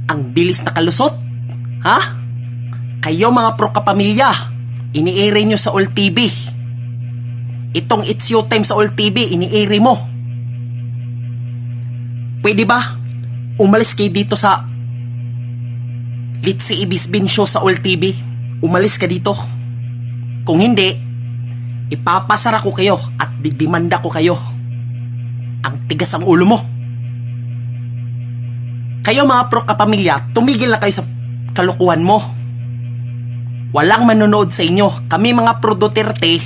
Ang bilis na kalusot. Ha? Kayo mga pro kapamilya, ini-air nyo sa All TV. Itong It's You Time sa All TV, ini-air mo. Pwede ba? Umalis kayo dito sa Litsi Ibisbin Show sa All TV. Umalis ka dito. Kung hindi, ipapasara ko kayo at didimanda ko kayo. Ang tigas ang ulo mo. Kayo mga pro kapamilya, tumigil na kayo sa kalukuhan mo. Walang manonood sa inyo. Kami mga pro Duterte,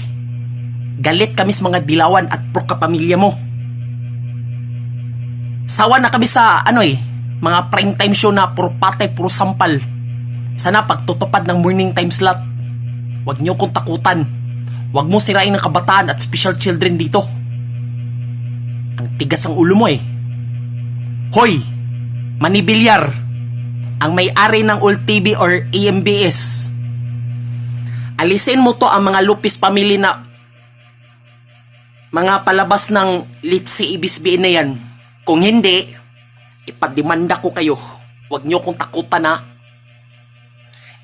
galit kami sa mga dilawan at pro kapamilya mo. Sawa na kami sa mga prime time show na puro patay, puro sampal. Sana pagtutupad ng morning time slot, huwag niyo kong takutan. Huwag mo sirain ng kabataan at special children dito. Ang tigas ang ulo mo eh. Hoy! Manny Villar, ang may-ari ng All TV or AMBS. Alisin mo to ang mga Lupis family na mga palabas ng Litsi Ibisbin na yan. Kung hindi, ipadimanda ko kayo. Huwag niyo kong takutan ha.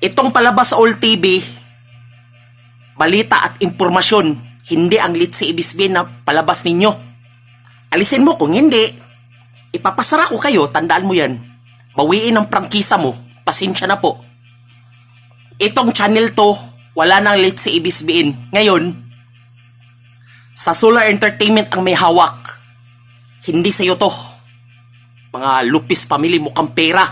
Itong palabas sa All TV, balita at impormasyon, hindi ang Litsi Ibisbin na palabas ninyo. Alisin mo, kung hindi, ipapasara ko kayo, tandaan mo yan. Bawiin ang prangkisa mo, pasensya na po. Itong channel to, wala nang Litsi Ibisbin. Ngayon, sa Solar Entertainment ang may hawak. Hindi sa'yo to. Mga Lupis family, mukhang pera.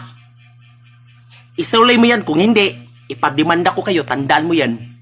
Isulay mo yan, kung hindi, ipadimanda ko kayo, tandaan mo yan.